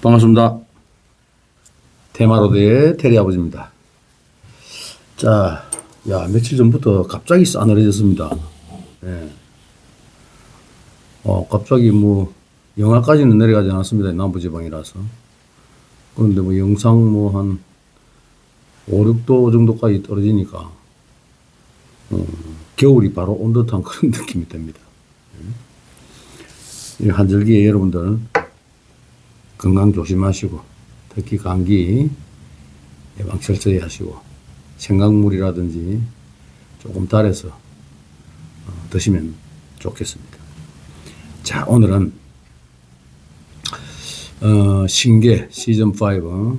반갑습니다. 테마로드의 테리 아버지입니다. 자, 며칠 전부터 갑자기 싸늘해졌습니다. 예. 갑자기 영하까지는 내려가지 않았습니다. 남부지방이라서. 그런데 영상 한 5, 6도 정도까지 떨어지니까, 겨울이 바로 온 듯한 그런 느낌이 듭니다. 이 한절기에 여러분들 건강 조심하시고, 특히 감기 예방 철저히 하시고, 생강물이라든지 조금 달여서 드시면 좋겠습니다. 자, 오늘은 신계 시즌5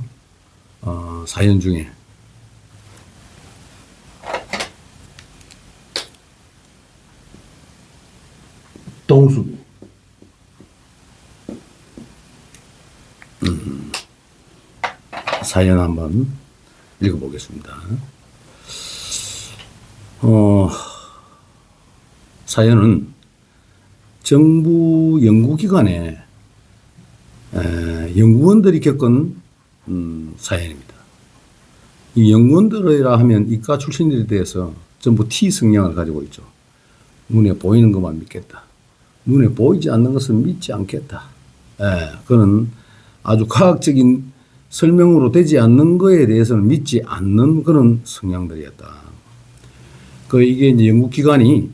사연 중에 동수 사연 한번 읽어보겠습니다. 사연은 정부 연구기관에 연구원들이 겪은 사연입니다. 이 연구원들이라 하면 이과 출신들에 대해서 전부 T 성향을 가지고 있죠. 눈에 보이는 것만 믿겠다. 눈에 보이지 않는 것은 믿지 않겠다. 그는 아주 과학적인 설명으로 되지 않는 거에 대해서는 믿지 않는 그런 성향들이었다. 이게 이제 연구기관이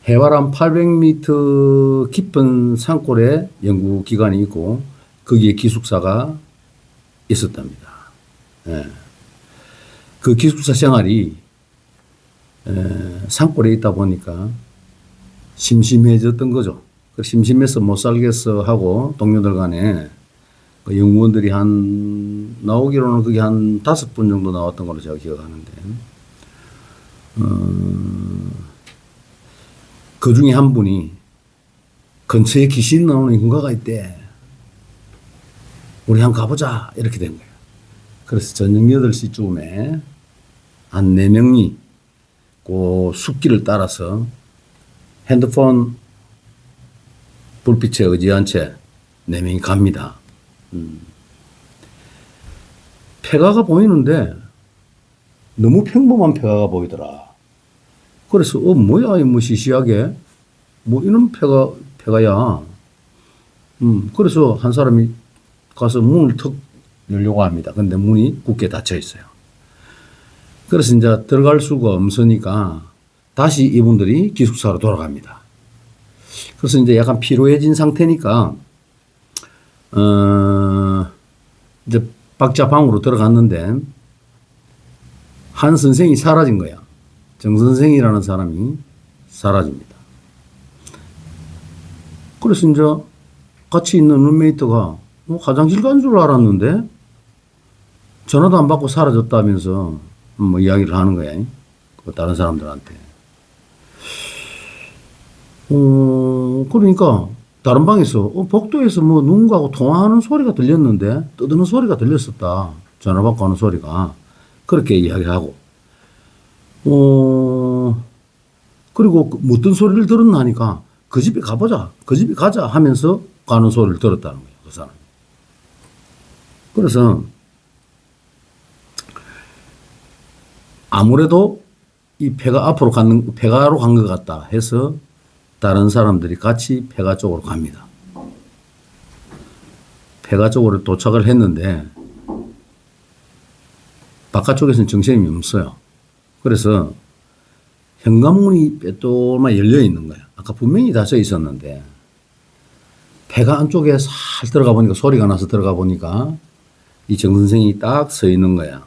해바람 800m 깊은 산골에 연구기관이 있고 거기에 기숙사가 있었답니다. 그 기숙사 생활이 산골에 있다 보니까 심심해졌던 거죠. 심심해서 못 살겠어 하고 동료들 간에 연구원들이 나오기로는 그게 한 5분 정도 나왔던 걸로 제가 기억하는데, 그 중에 한 분이 근처에 귀신 나오는 인가가 있대. 우리 한번 가보자. 이렇게 된 거예요. 그래서 저녁 8시쯤에 한 4명이 그 숲길을 따라서 핸드폰 불빛에 의지한 채 4명이 갑니다. 폐가가 보이는데 너무 평범한 폐가가 보이더라. 그래서 뭐야 이 시시하게 이런 폐가야. 그래서 한 사람이 가서 문을 턱 열려고 합니다. 근데 문이 굳게 닫혀 있어요. 그래서 이제 들어갈 수가 없으니까 다시 이분들이 기숙사로 돌아갑니다. 그래서 이제 약간 피로해진 상태니까 이제 각자 방으로 들어갔는데 한 선생이 사라진 거야. 정 선생이라는 사람이 사라집니다. 그래서 이제 같이 있는 룸메이트가 화장실 간 줄 알았는데 전화도 안 받고 사라졌다면서 이야기를 하는 거야. 다른 사람들한테. 그러니까 다른 방에서 복도에서 누군가하고 통화하는 소리가 들렸는데 떠드는 소리가 들렸었다. 전화 받고 하는 소리가. 그렇게 이야기하고 그리고 어떤 소리를 들었나 하니까 그 집에 가보자. 그 집에 가자 하면서 가는 소리를 들었다는 거예요. 그 사람이. 그래서 아무래도 이 폐가로 간 것 같다 해서 다른 사람들이 같이 폐가 쪽으로 갑니다. 폐가 쪽으로 도착을 했는데 바깥쪽에서는 정신이 없어요. 그래서 현관문이 빼돌만 열려 있는 거야. 아까 분명히 닫혀 있었는데 폐가 안쪽에 살 들어가 보니까 소리가 나서 들어가 보니까 이 정 선생이 딱 서 있는 거야.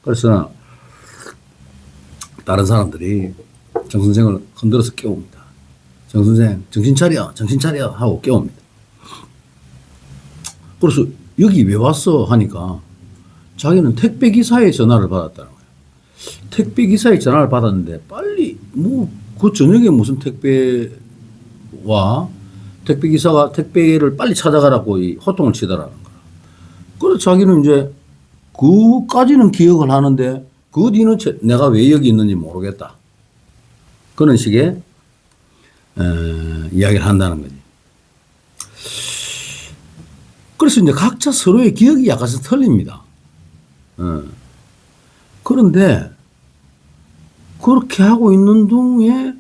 그래서 다른 사람들이 정 선생을 흔들어서 깨웁니다. 정 선생, 정신 차려, 정신 차려 하고 깨웁니다. 그래서 여기 왜 왔어 하니까 자기는 택배기사의 전화를 받았다는 거예요. 택배기사의 전화를 받았는데 빨리 그 저녁에 무슨 택배기사가 택배를 빨리 찾아가라고 호통을 치더라는 거야. 그래서 자기는 이제 그까지는 기억을 하는데 그 뒤는 내가 왜 여기 있는지 모르겠다. 그런 식의 이야기를 한다는 거지. 그래서 이제 각자 서로의 기억이 약간씩 틀립니다. 그런데 그렇게 하고 있는 중에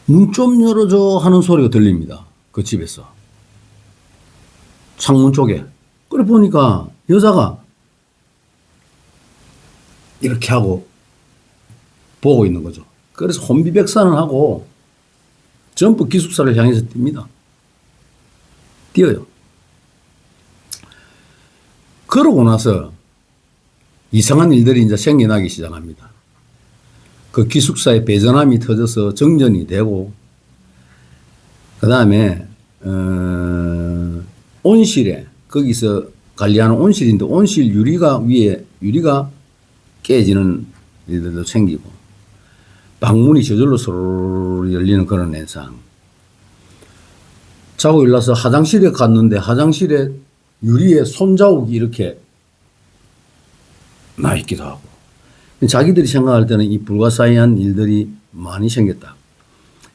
문 좀 열어줘 하는 소리가 들립니다. 그 집에서. 창문 쪽에. 그래 보니까 여자가 이렇게 하고 보고 있는 거죠. 그래서 혼비백산을 하고 점프 기숙사를 향해서 뜁니다. 뛰어요. 그러고 나서 이상한 일들이 이제 생겨나기 시작합니다. 그 기숙사에 배전함이 터져서 정전이 되고, 그 다음에, 온실에, 거기서 관리하는 온실인데, 온실 유리가 깨지는 일들도 생기고, 방문이 저절로 서로 열리는 그런 현상. 자고 일어나서 화장실에 갔는데, 화장실에 유리에 손자국이 이렇게 나 있기도 하고, 자기들이 생각할 때는 이 불가사의한 일들이 많이 생겼다.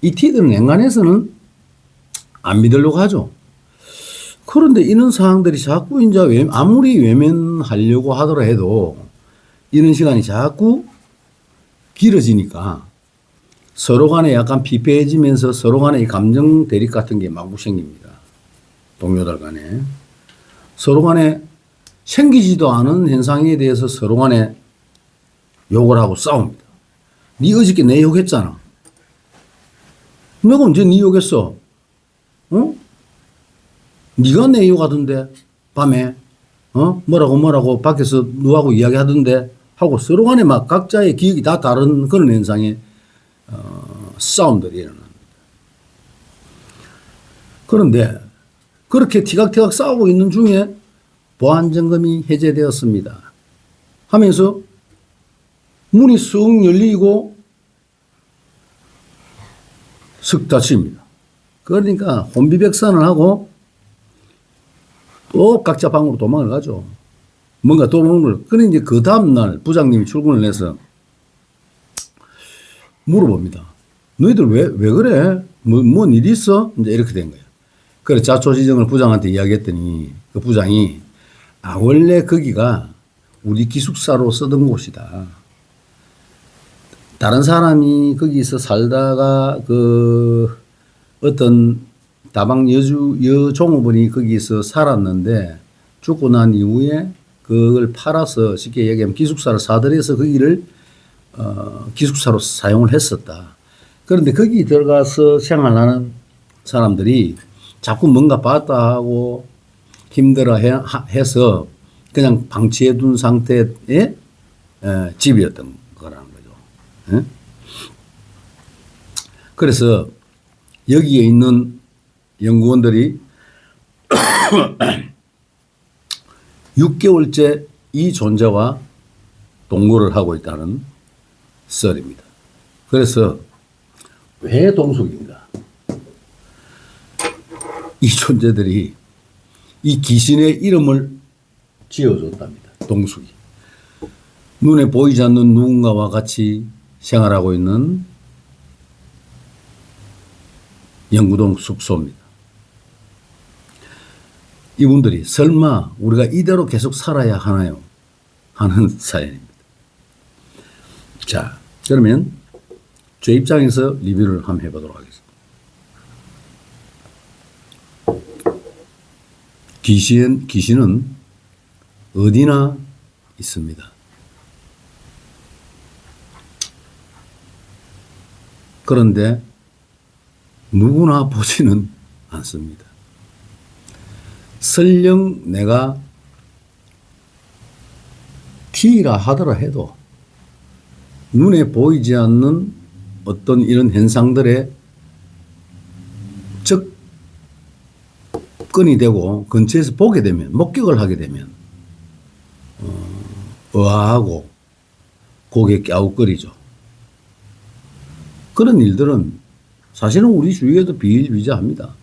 이 티들은 앵간해서는 안 믿으려고 하죠. 그런데 이런 상황들이 자꾸 이제 아무리 외면하려고 하더라도 이런 시간이 자꾸 길어지니까 서로 간에 약간 피폐해지면서 서로 간에 이 감정 대립 같은 게 마구 생깁니다. 동료들 간에. 서로 간에 생기지도 않은 현상에 대해서 서로 간에 욕을 하고 싸웁니다. 니 어저께 내 욕했잖아. 내가 언제 니 욕했어? 니가 내 욕하던데 밤에 뭐라고 밖에서 누구하고 이야기하던데 하고 서로 간에 막 각자의 기억이 다 다른 그런 현상에 싸움들이 일어납니다. 그런데 그렇게 티각티각 싸우고 있는 중에 보안점검이 해제되었습니다 하면서 문이 쑥 열리고 슥 닫힙니다. 그러니까 혼비백산을 하고 또 각자 방으로 도망을 가죠. 뭔가 도망을. 그런데 이제 그 다음날 부장님이 출근을 해서 물어봅니다. 너희들 왜 그래? 뭔 일이 있어? 이제 이렇게 된 거예요. 그래 자초지정을 부장한테 이야기했더니 그 부장이 원래 거기가 우리 기숙사로 쓰던 곳이다. 다른 사람이 거기서 살다가 그 어떤 다방 여종업원이 거기서 살았는데 죽고 난 이후에 그걸 팔아서 쉽게 얘기하면 기숙사를 사들여서 거기를 기숙사로 사용을 했었다. 그런데 거기 들어가서 생활하는 사람들이 자꾸 뭔가 봤다 하고 힘들어 해서 그냥 방치해 둔 상태의 집이었던 거라는 거죠. 그래서 여기에 있는 연구원들이 6개월째 이 존재와 동거를 하고 있다는 썰입니다. 그래서 왜 동숙인가? 이 존재들이 이 귀신의 이름을 지어줬답니다. 동숙이. 눈에 보이지 않는 누군가와 같이 생활하고 있는 영구동 숙소입니다. 이분들이 설마 우리가 이대로 계속 살아야 하나요? 하는 사연입니다. 자, 그러면 제 입장에서 리뷰를 한번 해보도록 하겠습니다. 귀신은 어디나 있습니다. 그런데 누구나 보지는 않습니다. 설령 내가 T라 하더라 해도 눈에 보이지 않는 어떤 이런 현상들에 접근이 되고 근처에서 보게 되면, 목격을 하게 되면 의아하고 고개 갸웃거리죠. 그런 일들은 사실은 우리 주위에도 비일비재합니다.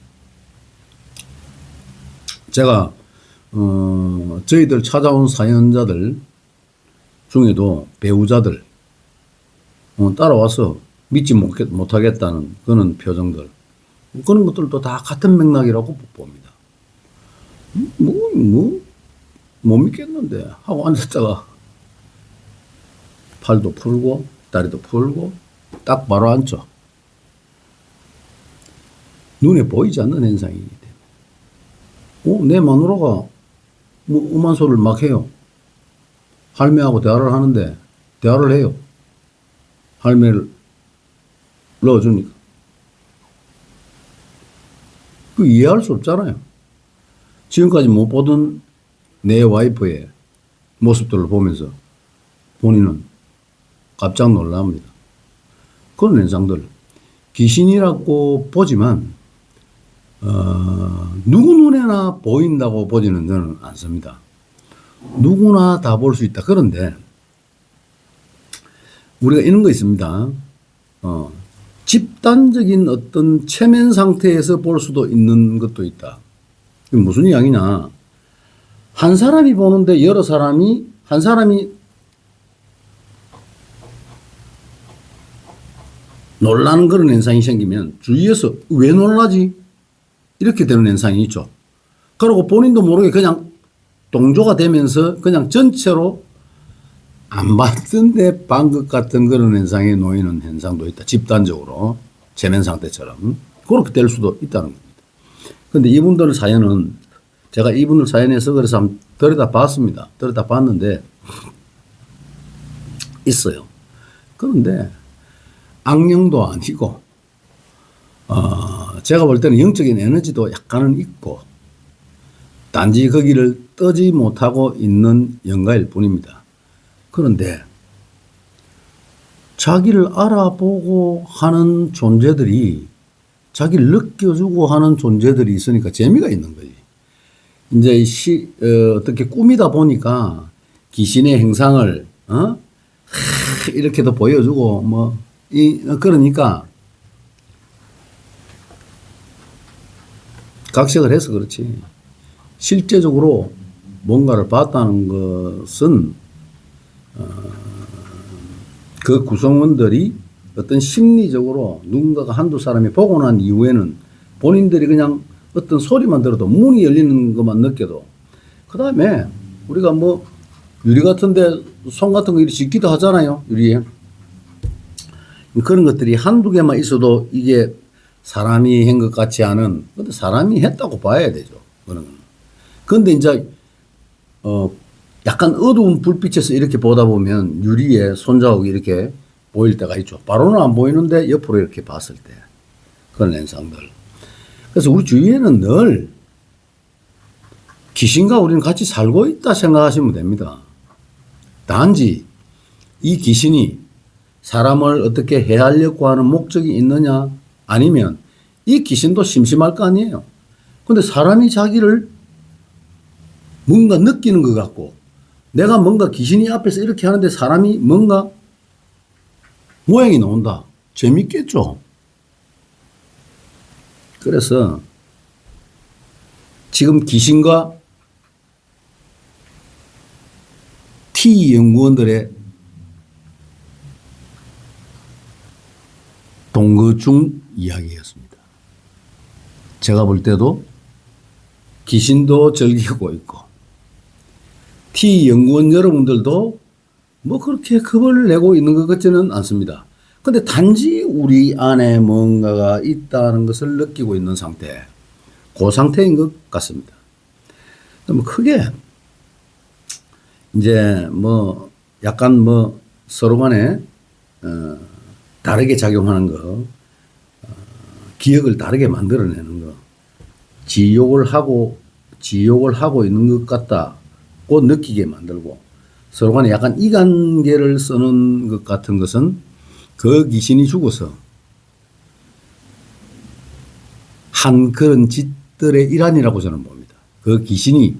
제가 저희들 찾아온 사연자들 중에도 배우자들 따라와서 믿지 못하겠다는 그런 표정들, 그런 것들도 다 같은 맥락이라고 봅니다. 못 믿겠는데 하고 앉았다가 팔도 풀고 다리도 풀고 딱 바로 앉죠. 눈에 보이지 않는 현상이기 때문에. 내 마누라가 뭐 음한 소리를 막 해요. 할매하고 대화를 하는데 대화를 해요. 할매를 넣어주니까. 그 이해할 수 없잖아요. 지금까지 못 보던 내 와이프의 모습들을 보면서 본인은 깜짝 놀랍니다. 그런 현상들. 귀신이라고 보지만, 누구 눈에나 보인다고 보지는 저는 않습니다. 누구나 다 볼 수 있다. 그런데, 우리가 이런 거 있습니다. 집단적인 어떤 체면 상태에서 볼 수도 있는 것도 있다. 이게 무슨 이야기냐. 한 사람이 보는데 여러 사람이, 한 사람이 놀라는 그런 현상이 생기면 주위에서 왜 놀라지? 이렇게 되는 현상이 있죠. 그리고 본인도 모르게 그냥 동조가 되면서 그냥 전체로 안 봤던데 반 것 같은 그런 현상에 놓이는 현상도 있다. 집단적으로 체면 상태처럼 그렇게 될 수도 있다는 겁니다. 그런데 이분들 사연은 제가 이분들 사연에서 그래서 한번 들여다봤습니다. 들여다봤는데 있어요. 그런데 악령도 아니고 제가 볼 때는 영적인 에너지도 약간은 있고 단지 거기를 떠지 못하고 있는 영가일 뿐입니다. 그런데 자기를 알아보고 하는 존재들이 자기를 느껴주고 하는 존재들이 있으니까 재미가 있는 거지. 이제 어떻게 꾸미다 보니까 귀신의 행상을 이렇게도 보여주고 그러니까 각색을 해서 그렇지. 실제적으로 뭔가를 봤다는 것은 그 구성원들이 어떤 심리적으로 누군가가 한두 사람이 보고 난 이후에는 본인들이 그냥 어떤 소리만 들어도 문이 열리는 것만 느껴도 그 다음에 우리가 뭐 유리 같은데 손 같은 거 이렇게 씻기도 하잖아요. 유리에. 그런 것들이 한두 개만 있어도 이게 사람이 한 것 같지 않은, 근데 사람이 했다고 봐야 되죠. 그런 건. 근데 이제, 약간 어두운 불빛에서 이렇게 보다 보면 유리에 손자국이 이렇게 보일 때가 있죠. 바로는 안 보이는데 옆으로 이렇게 봤을 때. 그런 현상들. 그래서 우리 주위에는 늘 귀신과 우리는 같이 살고 있다 생각하시면 됩니다. 단지 이 귀신이 사람을 어떻게 해하려고 하는 목적이 있느냐 아니면 이 귀신도 심심할 거 아니에요. 근데 사람이 자기를 뭔가 느끼는 것 같고 내가 뭔가 귀신이 앞에서 이렇게 하는데 사람이 뭔가 모양이 나온다. 재밌겠죠. 그래서 지금 귀신과 T 연구원들의 동거중 이야기였습니다. 제가 볼 때도 귀신도 즐기고 있고 T 연구원 여러분들도 뭐 그렇게 겁을 내고 있는 것 같지는 않습니다. 근데 단지 우리 안에 뭔가가 있다는 것을 느끼고 있는 상태, 그 상태인 것 같습니다. 뭐 크게 이제 뭐 약간 뭐 서로 간에 다르게 작용하는 거, 기억을 다르게 만들어내는 거, 지욕을 하고 있는 것 같다고 느끼게 만들고 서로 간에 약간 이간계를 쓰는 것 같은 것은 그 귀신이 죽어서 한 그런 짓들의 일환이라고 저는 봅니다. 그 귀신이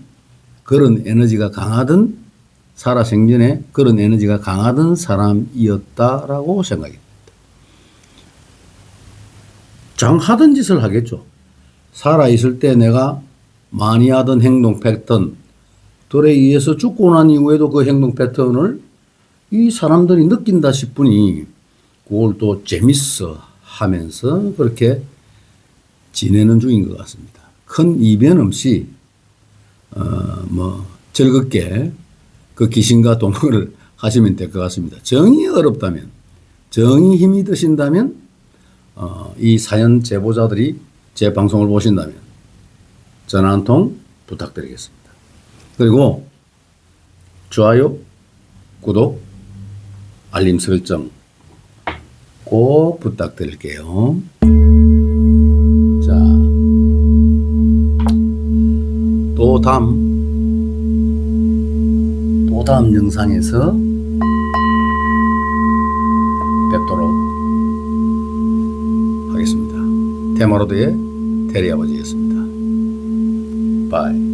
그런 에너지가 강하던 살아생전에 그런 에너지가 강하던 사람이었다라고 생각이 듭니다. 장하던 짓을 하겠죠. 살아있을 때 내가 많이 하던 행동 패턴, 들에 의해서 죽고 난 이후에도 그 행동 패턴을 이 사람들이 느낀다 싶으니 그걸 또 재밌어 하면서 그렇게 지내는 중인 것 같습니다. 큰 이변 없이 즐겁게 그 귀신과 동거를 하시면 될 것 같습니다. 정이 어렵다면, 정이 힘이 드신다면, 이 사연 제보자들이 제 방송을 보신다면 전화 한 통 부탁드리겠습니다. 그리고 좋아요, 구독, 알림 설정 꼭 부탁드릴게요. 자, 또 다음 영상에서 뵙도록 하겠습니다. 테마로드의 테리 아버지였습니다. 바이.